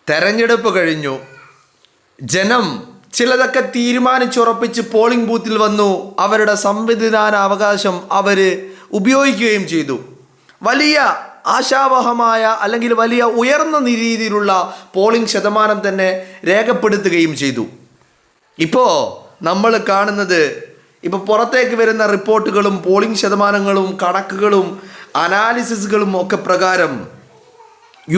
തെരഞ്ഞെടുപ്പ് കഴിഞ്ഞു. ജനം ചിലതൊക്കെ തീരുമാനിച്ചുറപ്പിച്ച് പോളിംഗ് ബൂത്തിൽ വന്നു. അവരുടെ സംവിധാന അവകാശം അവർ ഉപയോഗിക്കുകയും ചെയ്തു. വലിയ ആശാവഹമായ അല്ലെങ്കിൽ വലിയ ഉയർന്ന രീതിയിലുള്ള പോളിംഗ് ശതമാനം തന്നെ രേഖപ്പെടുത്തുകയും ചെയ്തു. ഇപ്പോൾ നമ്മൾ കാണുന്നത്, ഇപ്പോൾ പുറത്തേക്ക് വരുന്ന റിപ്പോർട്ടുകളും പോളിംഗ് ശതമാനങ്ങളും കണക്കുകളും അനാലിസിസുകളും ഒക്കെ പ്രകാരം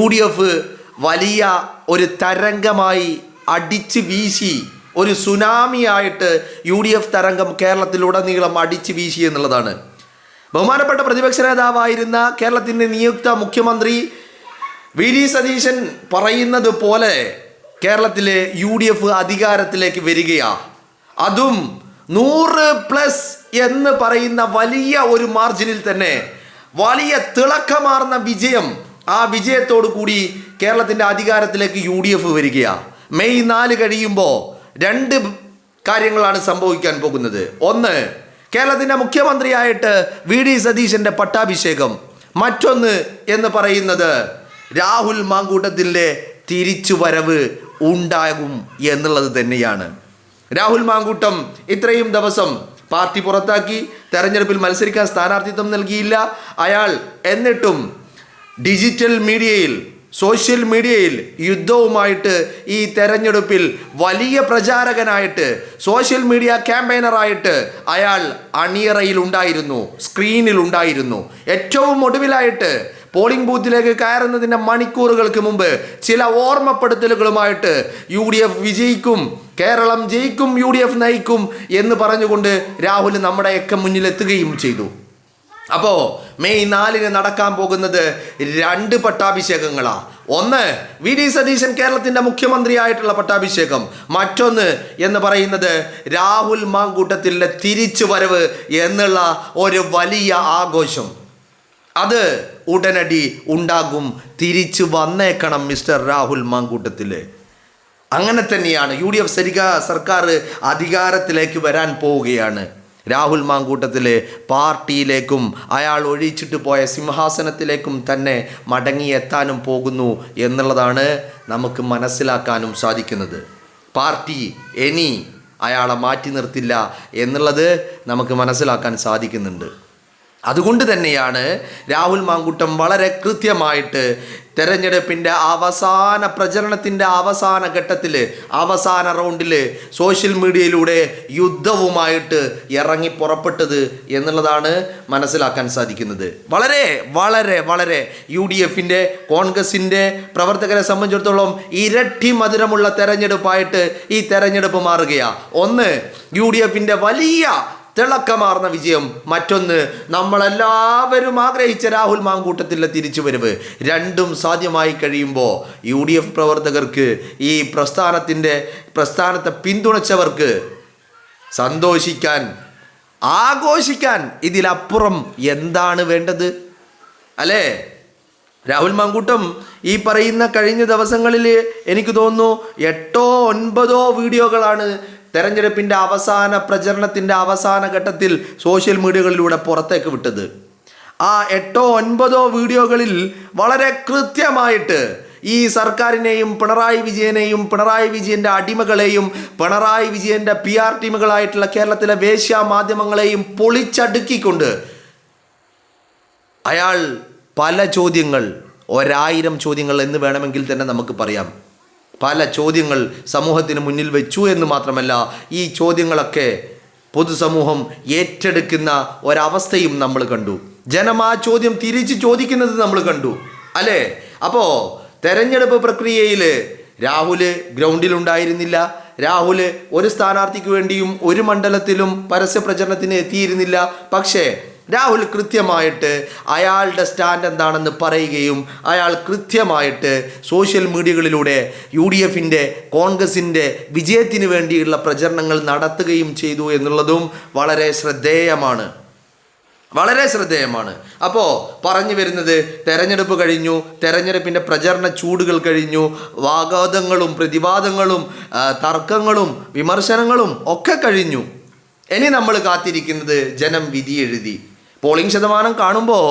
UDF വലിയ ഒരു തരംഗമായി അടിച്ച് വീശി, ഒരു സുനാമിയായിട്ട് UDF തരംഗം കേരളത്തിലുടനീളം അടിച്ച് വീശി എന്നുള്ളതാണ്. ബഹുമാനപ്പെട്ട പ്രതിപക്ഷ നേതാവായിരുന്ന കേരളത്തിൻ്റെ നിയുക്ത മുഖ്യമന്ത്രി VD സതീശൻ പറയുന്നത് പോലെ കേരളത്തിലെ UDF അധികാരത്തിലേക്ക് വരികയാണ്. അതും 100+ എന്ന് പറയുന്ന വലിയ ഒരു മാർജിനിൽ തന്നെ വലിയ തിളക്കമാർന്ന വിജയം. ആ വിജയത്തോടു കൂടി കേരളത്തിൻ്റെ അധികാരത്തിലേക്ക് UDF വരികയാണ്. മെയ് 4 കഴിയുമ്പോൾ 2 കാര്യങ്ങളാണ് സംഭവിക്കാൻ പോകുന്നത്. ഒന്ന്, കേരളത്തിൻ്റെ മുഖ്യമന്ത്രിയായിട്ട് VD സതീശൻ്റെ പട്ടാഭിഷേകം. മറ്റൊന്ന് എന്ന് പറയുന്നത് രാഹുൽ മാങ്കൂട്ടത്തിൻ്റെ തിരിച്ചുവരവ് ഉണ്ടാകും എന്നുള്ളത് തന്നെയാണ്. രാഹുൽ മാങ്കൂട്ടം ഇത്രയും ദിവസം പാർട്ടി പുറത്താക്കി, തെരഞ്ഞെടുപ്പിൽ മത്സരിക്കാൻ സ്ഥാനാർത്ഥിത്വം നൽകിയില്ല അയാൾ. എന്നിട്ടും ഡിജിറ്റൽ മീഡിയയിൽ, സോഷ്യൽ മീഡിയയിൽ യുദ്ധവുമായിട്ട് ഈ തെരഞ്ഞെടുപ്പിൽ വലിയ പ്രചാരകനായിട്ട്, സോഷ്യൽ മീഡിയ ക്യാമ്പയിനറായിട്ട് അയാൾ അണിയറയിൽ ഉണ്ടായിരുന്നു, സ്ക്രീനിൽ ഉണ്ടായിരുന്നു. ഏറ്റവും ഒടുവിലായിട്ട് പോളിംഗ് ബൂത്തിലേക്ക് കയറുന്നതിൻ്റെ മണിക്കൂറുകൾക്ക് മുമ്പ് ചില ഓർമ്മപ്പെടുത്തലുകളുമായിട്ട് UDF വിജയിക്കും, കേരളം ജയിക്കും, UDF നയിക്കും എന്ന് പറഞ്ഞുകൊണ്ട് രാഹുൽ നമ്മുടെയൊക്കെ മുന്നിലെത്തുകയും ചെയ്തു. അപ്പോൾ മെയ് 4 നടക്കാൻ പോകുന്നത് 2 പട്ടാഭിഷേകങ്ങളാണ്. ഒന്ന്, VD സതീശൻ കേരളത്തിൻ്റെ മുഖ്യമന്ത്രിയായിട്ടുള്ള പട്ടാഭിഷേകം. മറ്റൊന്ന് എന്ന് പറയുന്നത് രാഹുൽ മാങ്കൂട്ടത്തിൻ്റെ തിരിച്ചു വരവ് എന്നുള്ള ഒരു വലിയ ആഘോഷം. അത് ഉടനടി ഉണ്ടാകും. തിരിച്ചു വന്നേക്കണം മിസ്റ്റർ രാഹുൽ മാങ്കൂട്ടത്തിൽ. അങ്ങനെ തന്നെയാണ് UDF സർക്കാർ അധികാരത്തിലേക്ക് വരാൻ പോവുകയാണ്. രാഹുൽ മാങ്കൂട്ടത്തിൽ പാർട്ടിയിലേക്കും അയാൾ ഒഴിച്ചിട്ട് പോയ സിംഹാസനത്തിലേക്കും തന്നെ മടങ്ങിയെത്താനും പോകുന്നു എന്നുള്ളതാണ് നമുക്ക് മനസ്സിലാക്കാനും സാധിക്കുന്നത്. പാർട്ടി ഇനി അയാളെ മാറ്റി നിർത്തില്ല എന്നുള്ളത് നമുക്ക് മനസ്സിലാക്കാൻ സാധിക്കുന്നുണ്ട്. അതുകൊണ്ട് തന്നെയാണ് രാഹുൽ മാങ്കൂട്ടം വളരെ കൃത്യമായിട്ട് തെരഞ്ഞെടുപ്പിൻ്റെ അവസാന പ്രചരണത്തിൻ്റെ അവസാന ഘട്ടത്തിൽ, അവസാന റൗണ്ടിൽ സോഷ്യൽ മീഡിയയിലൂടെ യുദ്ധവുമായിട്ട് ഇറങ്ങി പുറപ്പെട്ടത് എന്നുള്ളതാണ് മനസ്സിലാക്കാൻ സാധിക്കുന്നത്. വളരെ വളരെ വളരെ UDFൻ്റെ, കോൺഗ്രസിൻ്റെ പ്രവർത്തകരെ സംബന്ധിച്ചിടത്തോളം ഇരട്ടി മധുരമുള്ള തെരഞ്ഞെടുപ്പായിട്ട് ഈ തെരഞ്ഞെടുപ്പ് മാറുകയാണ്. ഒന്ന്, UDFൻ്റെ വലിയ തിളക്കമാർന്ന വിജയം. മറ്റൊന്ന്, നമ്മളെല്ലാവരും ആഗ്രഹിച്ച രാഹുൽ മാങ്കൂട്ടത്തിലെ തിരിച്ചുവരവ്. രണ്ടും സാധ്യമായി കഴിയുമ്പോൾ UDF പ്രവർത്തകർക്ക്, ഈ പ്രസ്ഥാനത്തെ പിന്തുണച്ചവർക്ക് സന്തോഷിക്കാൻ, ആഘോഷിക്കാൻ ഇതിലപ്പുറം എന്താണ് വേണ്ടത്? അല്ലേ? രാഹുൽ മാങ്കൂട്ടം ഈ പറയുന്ന കഴിഞ്ഞ ദിവസങ്ങളിൽ എനിക്ക് തോന്നുന്നു 8-9 വീഡിയോകളാണ് തെരഞ്ഞെടുപ്പിൻ്റെ അവസാന പ്രചരണത്തിൻ്റെ അവസാന ഘട്ടത്തിൽ സോഷ്യൽ മീഡിയകളിലൂടെ പുറത്തേക്ക് വിട്ടത്. ആ 8-9 വീഡിയോകളിൽ വളരെ കൃത്യമായിട്ട് ഈ സർക്കാരിനെയും പിണറായി വിജയനെയും, പിണറായി വിജയൻ്റെ അടിമകളെയും, പിണറായി വിജയൻ്റെ PR ടീമുകളായിട്ടുള്ള കേരളത്തിലെ വേശ്യാ മാധ്യമങ്ങളെയും പൊളിച്ചടുക്കിക്കൊണ്ട് അയാൾ പല ചോദ്യങ്ങൾ, 1000 ചോദ്യങ്ങൾ എന്ന് വേണമെങ്കിൽ തന്നെ നമുക്ക് പറയാം, പല ചോദ്യങ്ങൾ സമൂഹത്തിന് മുന്നിൽ വെച്ചു എന്ന് മാത്രമല്ല, ഈ ചോദ്യങ്ങളൊക്കെ പൊതുസമൂഹം ഏറ്റെടുക്കുന്ന ഒരവസ്ഥയും നമ്മൾ കണ്ടു. ജനം ആ ചോദ്യം തിരിച്ച് ചോദിക്കുന്നത് നമ്മൾ കണ്ടു, അല്ലേ? അപ്പോൾ തെരഞ്ഞെടുപ്പ് പ്രക്രിയയിൽ രാഹുൽ ഗ്രൗണ്ടിലുണ്ടായിരുന്നില്ല. രാഹുൽ ഒരു സ്ഥാനാർത്ഥിക്ക് വേണ്ടിയും ഒരു മണ്ഡലത്തിലും പരസ്യ പ്രചരണത്തിന് എത്തിയിരുന്നില്ല. പക്ഷേ രാഹുൽ കൃത്യമായിട്ട് അയാളുടെ സ്റ്റാൻഡ് എന്താണെന്ന് പറയുകയും അയാൾ കൃത്യമായിട്ട് സോഷ്യൽ മീഡിയകളിലൂടെ UDFൻ്റെ, കോൺഗ്രസിൻ്റെ വിജയത്തിന് വേണ്ടിയുള്ള പ്രചരണങ്ങൾ നടത്തുകയും ചെയ്തു എന്നുള്ളതും വളരെ ശ്രദ്ധേയമാണ്, വളരെ ശ്രദ്ധേയമാണ്. അപ്പോൾ പറഞ്ഞു വരുന്നത്, തെരഞ്ഞെടുപ്പ് കഴിഞ്ഞു, തെരഞ്ഞെടുപ്പിൻ്റെ പ്രചരണ ചൂടുകൾ കഴിഞ്ഞു, വാഗ്വാദങ്ങളും പ്രതിവാദങ്ങളും തർക്കങ്ങളും വിമർശനങ്ങളും ഒക്കെ കഴിഞ്ഞു. ഇനി നമ്മൾ കാത്തിരിക്കുന്നത് ജനം വിധി എഴുതി. പോളിംഗ് ശതമാനം കാണുമ്പോൾ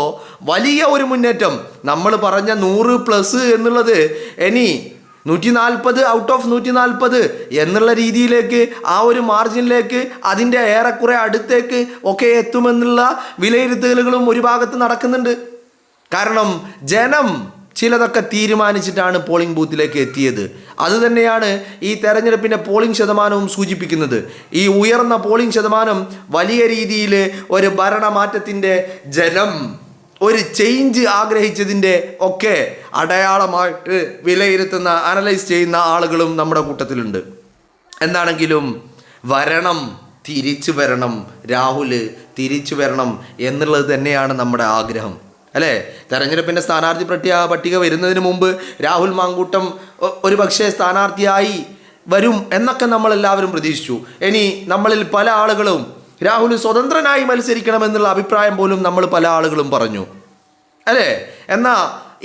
വലിയ ഒരു മുന്നേറ്റം. നമ്മൾ പറഞ്ഞ 100+ എന്നുള്ളത് ഇനി 140 ഔട്ട് ഓഫ് 140 എന്നുള്ള രീതിയിലേക്ക്, ആ ഒരു മാർജിനിലേക്ക്, അതിൻ്റെ ഏറെക്കുറെ അടുത്തേക്ക് ഒക്കെ എത്തുമെന്നുള്ള വിലയിരുത്തലുകളും ഒരു ഭാഗത്ത് നടക്കുന്നുണ്ട്. കാരണം ജനം ചിലതൊക്കെ തീരുമാനിച്ചിട്ടാണ് പോളിംഗ് ബൂത്തിലേക്ക് എത്തിയത്. അതുതന്നെയാണ് ഈ തെരഞ്ഞെടുപ്പിൻ്റെ പോളിംഗ് ശതമാനവും സൂചിപ്പിക്കുന്നത്. ഈ ഉയർന്ന പോളിംഗ് ശതമാനം വലിയ രീതിയിൽ ഒരു ഭരണമാറ്റത്തിൻ്റെ, ജനം ഒരു ചേഞ്ച് ആഗ്രഹിച്ചതിൻ്റെ ഒക്കെ അടയാളമായിട്ട് വിലയിരുത്തുന്ന, അനലൈസ് ചെയ്യുന്ന ആളുകളും നമ്മുടെ കൂട്ടത്തിലുണ്ട്. എന്താണെങ്കിലും വരണം, തിരിച്ചു വരണം, രാഹുൽ തിരിച്ചു വരണം എന്നുള്ളത് തന്നെയാണ് നമ്മുടെ ആഗ്രഹം, അല്ലേ? തെരഞ്ഞെടുപ്പിൻ്റെ സ്ഥാനാർത്ഥി പട്ടിക വരുന്നതിന് മുമ്പ് രാഹുൽ മാങ്കൂട്ടം ഒരു പക്ഷേ സ്ഥാനാർത്ഥിയായി വരും എന്നൊക്കെ നമ്മളെല്ലാവരും പ്രതീക്ഷിച്ചു. ഇനി നമ്മളിൽ പല ആളുകളും രാഹുൽ സ്വതന്ത്രനായി മത്സരിക്കണമെന്നുള്ള അഭിപ്രായം പോലും നമ്മൾ പല ആളുകളും പറഞ്ഞു, അല്ലേ? എന്നാൽ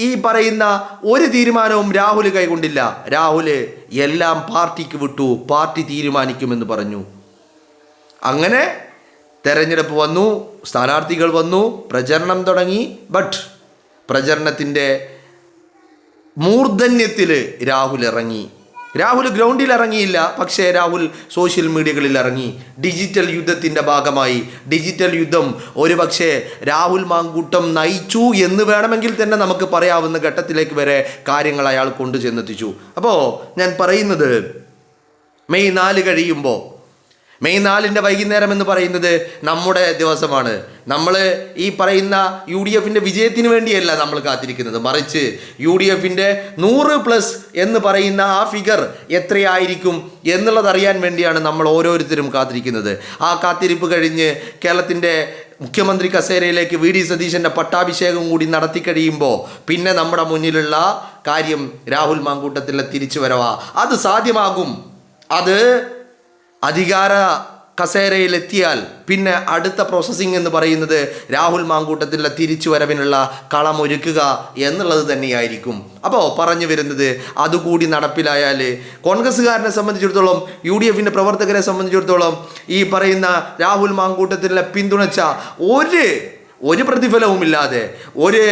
ഈ പറയുന്ന ഒരു തീരുമാനവും രാഹുൽ കൈകൊണ്ടില്ല. രാഹുൽ എല്ലാം പാർട്ടിക്ക് വിട്ടു, പാർട്ടി തീരുമാനിക്കുമെന്ന് പറഞ്ഞു. അങ്ങനെ തെരഞ്ഞെടുപ്പ് വന്നു, സ്ഥാനാർത്ഥികൾ വന്നു, പ്രചരണം തുടങ്ങി. ബട്ട് പ്രചരണത്തിൻ്റെ മൂർധന്യത്തിൽ രാഹുൽ ഇറങ്ങി. രാഹുൽ ഗ്രൗണ്ടിൽ ഇറങ്ങിയില്ല, പക്ഷേ രാഹുൽ സോഷ്യൽ മീഡിയകളിൽ ഇറങ്ങി. ഡിജിറ്റൽ യുദ്ധത്തിൻ്റെ ഭാഗമായി, ഡിജിറ്റൽ യുദ്ധം ഒരു പക്ഷേ രാഹുൽ മാങ്കൂട്ടം നയിച്ചു എന്ന് വേണമെങ്കിൽ തന്നെ നമുക്ക് പറയാവുന്ന ഘട്ടത്തിലേക്ക് വരെ കാര്യങ്ങൾ അയാൾ കൊണ്ടു ചെന്നെത്തിച്ചു. അപ്പോൾ ഞാൻ പറയുന്നത്, മെയ് 4 കഴിയുമ്പോൾ, മെയ് 4 വൈകുന്നേരം എന്ന് പറയുന്നത് നമ്മുടെ ദിവസമാണ്. നമ്മൾ ഈ പറയുന്ന UDFൻ്റെ വിജയത്തിന് വേണ്ടിയല്ല നമ്മൾ കാത്തിരിക്കുന്നത്, മറിച്ച് UDFൻ്റെ 100+ എന്ന് പറയുന്ന ആ ഫിഗർ എത്രയായിരിക്കും എന്നുള്ളത് അറിയാൻ വേണ്ടിയാണ് നമ്മൾ ഓരോരുത്തരും കാത്തിരിക്കുന്നത്. ആ കാത്തിരിപ്പ് കഴിഞ്ഞ് കേരളത്തിൻ്റെ മുഖ്യമന്ത്രി കസേരയിലേക്ക് VD സതീശൻ്റെ പട്ടാഭിഷേകം കൂടി നടത്തി കഴിയുമ്പോൾ പിന്നെ നമ്മുടെ മുന്നിലുള്ള കാര്യം രാഹുൽ മാങ്കൂട്ടത്തിലെ തിരിച്ചുവരവാ. അത് സാധ്യമാകും. അത് അധികാര കസേരയിലെത്തിയാൽ പിന്നെ അടുത്ത പ്രോസസ്സിംഗ് എന്ന് പറയുന്നത് രാഹുൽ മാങ്കൂട്ടത്തിലെ തിരിച്ചുവരവിനുള്ള കളമൊരുക്കുക എന്നുള്ളത് തന്നെയായിരിക്കും. അപ്പോൾ പറഞ്ഞു വരുന്നത്, അതുകൂടി നടപ്പിലായാൽ കോൺഗ്രസ്സുകാരനെ സംബന്ധിച്ചിടത്തോളം, UDFൻ്റെ പ്രവർത്തകരെ സംബന്ധിച്ചിടത്തോളം ഈ പറയുന്ന രാഹുൽ മാങ്കൂട്ടത്തിലെ പിന്തുണച്ച ഒരു പ്രതിഫലവുമില്ലാതെ, ഒരു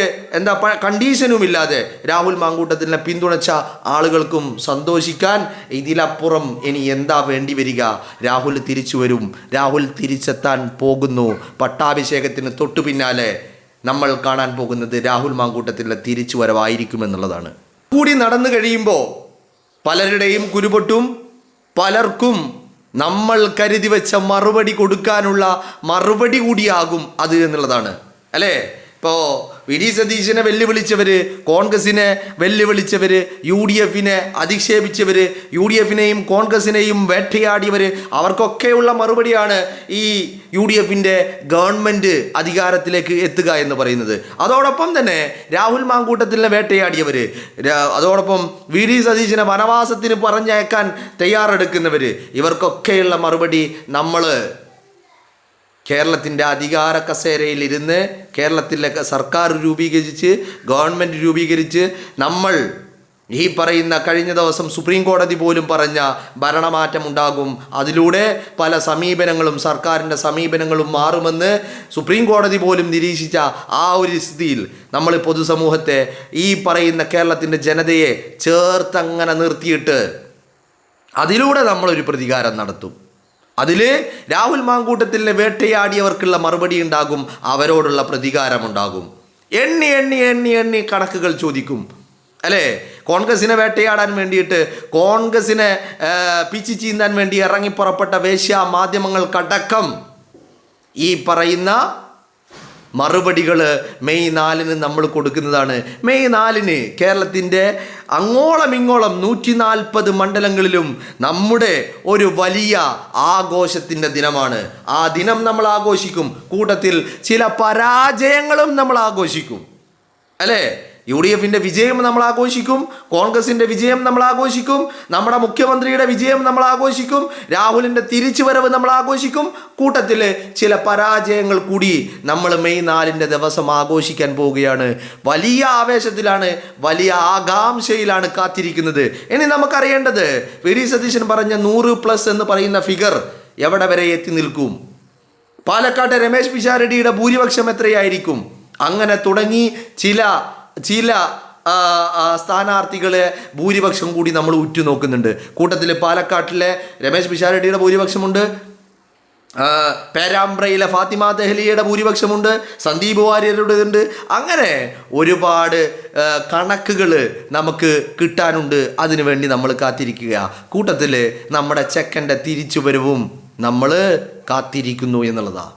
കണ്ടീഷനുമില്ലാതെ രാഹുൽ മാങ്കൂട്ടത്തിനെ പിന്തുണച്ച ആളുകൾക്കും സന്തോഷിക്കാൻ ഇതിലപ്പുറം ഇനി എന്താ വേണ്ടി വരിക? രാഹുൽ തിരിച്ചു വരും, രാഹുൽ തിരിച്ചെത്താൻ പോകുന്നു. പട്ടാഭിഷേകത്തിന് തൊട്ടു പിന്നാലെ നമ്മൾ കാണാൻ പോകുന്നത് രാഹുൽ മാങ്കൂട്ടത്തിലെ തിരിച്ചു വരവായിരിക്കുമെന്നുള്ളതാണ്. കൂടി നടന്നു കഴിയുമ്പോൾ പലരുടെയും കുരുപൊട്ടും, പലർക്കും നമ്മൾ കരുതി വെച്ച മറുപടി കൊടുക്കാനുള്ള മറുപടി കൂടിയാകും അത് എന്നുള്ളതാണ്, അല്ലേ? ഇപ്പോൾ VD സതീശനെ വെല്ലുവിളിച്ചവർ, കോൺഗ്രസിനെ വെല്ലുവിളിച്ചവർ, UDFനെ അധിക്ഷേപിച്ചവർ, UDFനെയും കോൺഗ്രസിനെയും വേട്ടയാടിയവർ, അവർക്കൊക്കെയുള്ള മറുപടിയാണ് ഈ UDFൻ്റെ ഗവൺമെൻറ് അധികാരത്തിലേക്ക് എത്തുക എന്ന് പറയുന്നത്. അതോടൊപ്പം തന്നെ രാഹുൽ മാങ്കൂട്ടത്തിനെ വേട്ടയാടിയവർ, അതോടൊപ്പം VD സതീശനെ വനവാസത്തിന് പറഞ്ഞയക്കാൻ തയ്യാറെടുക്കുന്നവർ, ഇവർക്കൊക്കെയുള്ള മറുപടി നമ്മൾ കേരളത്തിൻ്റെ അധികാര കസേരയിലിരുന്ന്, കേരളത്തിലെ സർക്കാർ രൂപീകരിച്ച്, ഗവൺമെൻറ് രൂപീകരിച്ച്, നമ്മൾ ഈ പറയുന്ന കഴിഞ്ഞ ദിവസം സുപ്രീം കോടതി പോലും പറഞ്ഞ ഭരണമാറ്റം ഉണ്ടാകും, അതിലൂടെ പല സമീപനങ്ങളും, സർക്കാരിൻ്റെ സമീപനങ്ങളും മാറുമെന്ന് സുപ്രീം കോടതി പോലും നിരീക്ഷിച്ച ആ ഒരു സ്ഥിതിയിൽ നമ്മൾ പൊതുസമൂഹത്തെ, ഈ പറയുന്ന കേരളത്തിൻ്റെ ജനതയെ ചേർത്തങ്ങനെ നിർത്തിയിട്ട് അതിലൂടെ നമ്മളൊരു പ്രതികാരം നടത്തും. അതിൽ രാഹുൽ മാങ്കൂട്ടത്തിലെ വേട്ടയാടിയവർക്കുള്ള മറുപടി ഉണ്ടാകും, അവരോടുള്ള പ്രതികാരമുണ്ടാകും. എണ്ണി എണ്ണി എണ്ണി എണ്ണി കണക്കുകൾ ചോദിക്കും, അല്ലേ? കോൺഗ്രസിനെ വേട്ടയാടാൻ വേണ്ടിയിട്ട്, കോൺഗ്രസിനെ പിച്ചി ചീന്താൻ വേണ്ടി ഇറങ്ങിപ്പുറപ്പെട്ട വേശ്യ മാധ്യമങ്ങൾക്കടക്കം ഈ പറയുന്ന മറുപടികൾ മെയ് 4 നമ്മൾ കൊടുക്കുന്നതാണ്. മെയ് 4 കേരളത്തിൻ്റെ അങ്ങോളം ഇങ്ങോളം 140 മണ്ഡലങ്ങളിലും നമ്മുടെ ഒരു വലിയ ആഘോഷത്തിൻ്റെ ദിനമാണ്. ആ ദിനം നമ്മൾ ആഘോഷിക്കും, കൂട്ടത്തിൽ ചില പരാജയങ്ങളും നമ്മൾ ആഘോഷിക്കും, അല്ലേ? UDFൻ്റെ വിജയം നമ്മൾ ആഘോഷിക്കും, കോൺഗ്രസിൻ്റെ വിജയം നമ്മൾ ആഘോഷിക്കും, നമ്മുടെ മുഖ്യമന്ത്രിയുടെ വിജയം നമ്മൾ ആഘോഷിക്കും, രാഹുലിൻ്റെ തിരിച്ചുവരവ് നമ്മൾ ആഘോഷിക്കും. കൂട്ടത്തിൽ ചില പരാജയങ്ങൾ കൂടി നമ്മൾ മെയ് 4 ദിവസം ആഘോഷിക്കാൻ പോവുകയാണ്. വലിയ ആവേശത്തിലാണ്, വലിയ ആകാംക്ഷയിലാണ് കാത്തിരിക്കുന്നത്. ഇനി നമുക്കറിയേണ്ടത്, VD സതീശൻ പറഞ്ഞ 100+ എന്ന് പറയുന്ന ഫിഗർ എവിടെ വരെ എത്തി നിൽക്കും? പാലക്കാട്ടെ രമേശ് പിഷാരടിയുടെ ഭൂരിപക്ഷം എത്രയായിരിക്കും? അങ്ങനെ തുടങ്ങി ചില സ്ഥാനാർത്ഥികളെ ഭൂരിപക്ഷം കൂടി നമ്മൾ ഉറ്റുനോക്കുന്നുണ്ട്. കൂട്ടത്തിൽ പാലക്കാട്ടിലെ രമേശ് പിഷാരടിയുടെ ഭൂരിപക്ഷമുണ്ട്, പേരാമ്പ്രയിലെ ഫാത്തിമ ദഹ്ലിയുടെ ഭൂരിപക്ഷമുണ്ട്, സന്ദീപ് വാര്യരുടേതുണ്ട്. അങ്ങനെ ഒരുപാട് കണക്കുകൾ നമുക്ക് കിട്ടാനുണ്ട്. അതിനുവേണ്ടി നമ്മൾ കാത്തിരിക്കുക. കൂട്ടത്തിൽ നമ്മുടെ ചെക്കൻ്റെ തിരിച്ചുവരവും നമ്മൾ കാത്തിരിക്കുന്നു എന്നുള്ളതാണ്.